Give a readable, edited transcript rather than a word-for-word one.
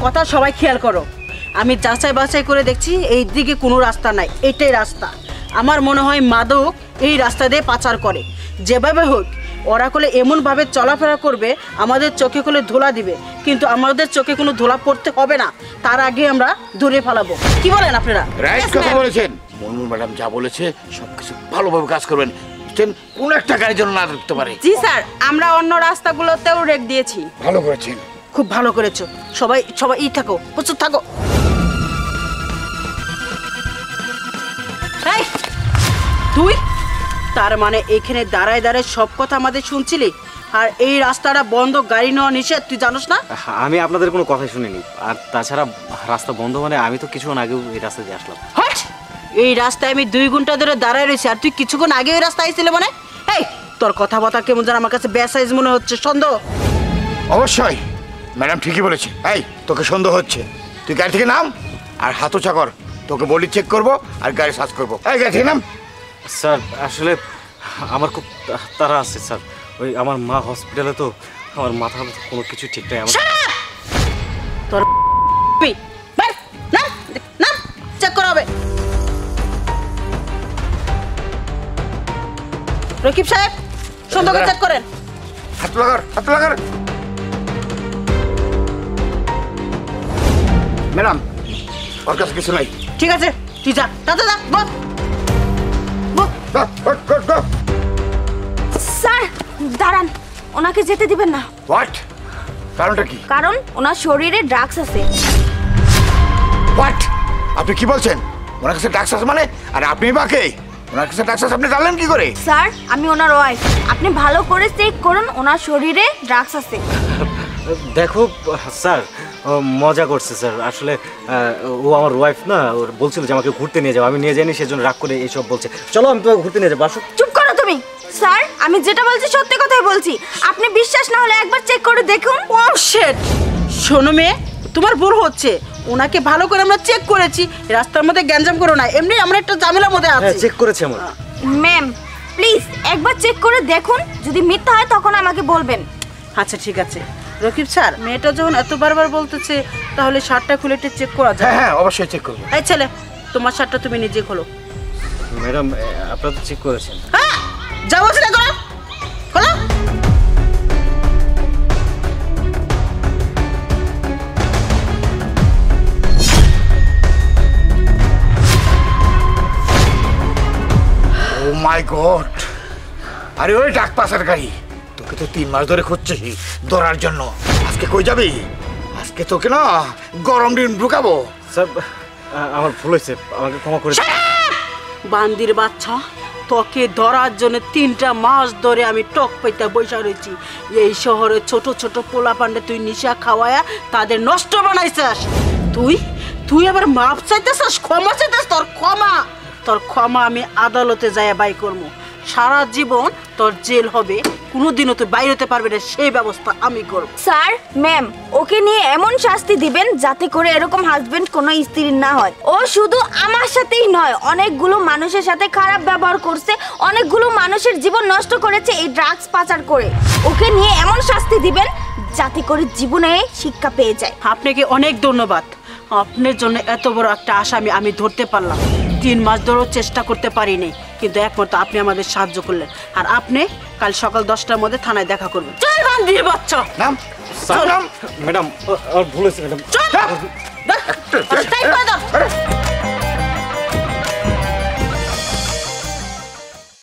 কথা সবাই খেয়াল করো। আমি যাচাই বাছাই করে দেখছি এই দিকে কোনো রাস্তা নাই, এটাই রাস্তা। আমার মনে হয় মাদক এই রাস্তা দিয়ে পাচার করে। যেভাবে হোক ওরা কোলে এমনভাবে চলাফেরা করবে আমাদের চোখে কোলে ধুলা দিবে, কিন্তু আমাদের চোখে কোনো ধুলা পড়তে হবে না, তার আগে আমরা ধরে ফেলাবো। কি বলেন আপনারা? রাইট কথা বলেছেন। মুনমুন ম্যাডাম যা বলেছে সবকিছু ভালোভাবে কাজ করবেন, কোন একটা গাড়ির জন্য না ধরতে পারে। জি স্যার, আমরা অন্য রাস্তাগুলোতেও রেক দিয়েছি। ভালো করেছেন, খুব ভালো করেছো। সবাই সবাই থাকো, প্রস্তুত থাকো। তুই তার মানে এখানে দাঁড়ায় দাঁড়ায় সব কথা আমাদের শুনছিলি, আর এই রাস্তাটা বন্ধ, গাড়ি নেওয়া নিষেধ, তুই জানোস না? আমি আপনাদের কোনো কথাই শুনিনি, আর তাছাড়া রাস্তা বন্ধ মানে আমি তো কিছুক্ষণ আগেও এই রাস্তা দিয়ে আসলাম। হট! এই রাস্তায় আমি 2 ঘন্টা ধরে দাঁড়ায় রয়েছি, আর তুই কিছুক্ষণ আগে ওই রাস্তায় আইছিলে মানে? এই তোর কথাবার্তা কেমন যেন আমার কাছে বেসাইজ মনে হচ্ছে, সন্দেহ। অবশ্যই ম্যাডাম ঠিকই বলেছে। এই তোকে সন্দেহ হচ্ছে, তুই গাড়ি থেকে নাম আর হাত উঁচা কর, তোকে বডি চেক করবো আর গাড়ি সার্চ করবো। এই গাড়ি থেকে নাম। স্যার আসলে আমার খুব তাড়া আছে স্যার, ওই আমার মা হসপিটালে, তো আমার মাথা কোনো কিছু ঠিক নাই। আমার তোর না চেক করা হবে। রকিব সাহেব সুন্দর চেক করেন। হাত লাগার, হাত লাগার। ম্যাডাম ওর কাছে কিছু নাই। ঠিক আছে তুই যা, দাদা যা, বল। স্যার দাঁড়ান, ওনাকে যেতে দিবেন না। হোয়াট? কারণটা কি? কারণ ওনার শরীরে ড্রাগস আছে। হোয়াট? আপনি কি বলছেন? ওনার কাছে ড্রাগস আছে মানে? আর আপনি বাকে ওনার কাছে ড্রাগস আছে আপনি জানলেন কি করে? স্যার আমি ওনার ওয়াইফ, আপনি ভালো করে চেক করুন, ওনার শরীরে ড্রাগস আছে। দেখো স্যার, মজা করছে স্যার, আসলে ও আমার ওয়াইফ না, ওর বলছিল যে আমাকে ঘুরতে নিয়ে যাও, আমি নিয়ে যাইনি, সেজন্য রাগ করে এইসব বলছে। চলো আমি তোমাকে ঘুরতে নিয়ে যাবো, আসো। চুপ করো তুমি। স্যার আমি যেটা বলছি সত্যি কথাই বলছি, আপনি বিশ্বাস না হলে একবার চেক করে দেখুন। ও শিট! শোনো মেয়ে, তোমার ভুল হচ্ছে, ওনাকে ভালো করে আমরা চেক করেছি, রাস্তার মধ্যে গ্যাঞ্জাম করো না, এমনি আমরা একটা ঝামেলার মধ্যে আছি। হ্যাঁ চেক করেছি আমরা। ম্যাম প্লিজ একবার চেক করে দেখুন, যদি মিথ্যা হয় তখন আমাকে বলবেন। আচ্ছা ঠিক আছে রকিব স্যার, মেয়েটা যখন এত বারবার বলতেছে তাহলে শার্টটা খুলে একটু চেক করা যায়। হ্যাঁ হ্যাঁ অবশ্যই চেক করবো। এই ছেলে তোমার শার্টটা তুমি নিজে খোলো। ম্যাডাম আপনারা তো চেক করেছেন। হ্যাঁ যা বলছি না, খোলো খোলো। ও মাই গড! আরে ওই ডাক পাসার গাড়ি, তোকে তো 3 মাস ধরে খুঁজছি ধরার জন্য। আজকে কই যাবি? আজকে তোকে না গরম ডিম ঢুকাবো। স্যার আমার ভুল হয়েছে, আমাকে ক্ষমা করে দিন। বান্দির বাচ্চা, তোকে ধরার জন্য 3টা মাস ধরে আমি টক পেতে বসে রয়েছি। এই শহরে ছোট ছোট পোলা পান্ডে তুই নিশা খাওয়ায়া তাদের নষ্ট বানাইছিস। তুই তুই আবার মাপ চাইতেছিস, ক্ষমা চাইতেছিস। তোর ক্ষমা আমি আদালতে যাইয়া বাই করবো। সারা জীবন তোর জেল হবে, কোনোদিনও তুই বাইরে হতে পারবি না, সেই ব্যবস্থা আমি করব। স্যার ম্যাম ওকে নিয়ে এমন শাস্তি দিবেন যাতে করে এরকম হাজবেন্ড কোনো স্ত্রী না হয়। ও শুধু আমার সাথেই নয়, অনেকগুলো মানুষের সাথে খারাপ ব্যবহার করছে, অনেকগুলো মানুষের জীবন নষ্ট করেছে এই ড্রাগস পাচার করে। ওকে নিয়ে এমন শাস্তি দিবেন যাতে করে জীবনে শিক্ষা পেয়ে যায়। আপনাকে অনেক ধন্যবাদ, আপনার জন্য এত বড় একটা আসামি আমি ধরতে পারলাম। 3 মাস ধরেও চেষ্টা করতে পারিনি, কিন্তু একমাত্র আপনি আমাদের সাহায্য করলেন। আর আপনি কাল সকাল 10টার মধ্যে থানায় দেখা করবেন। চল বান্দির বাচ্চা, নাম ম্যাডাম আমার ভুল হয়েছে ম্যাডাম। চল।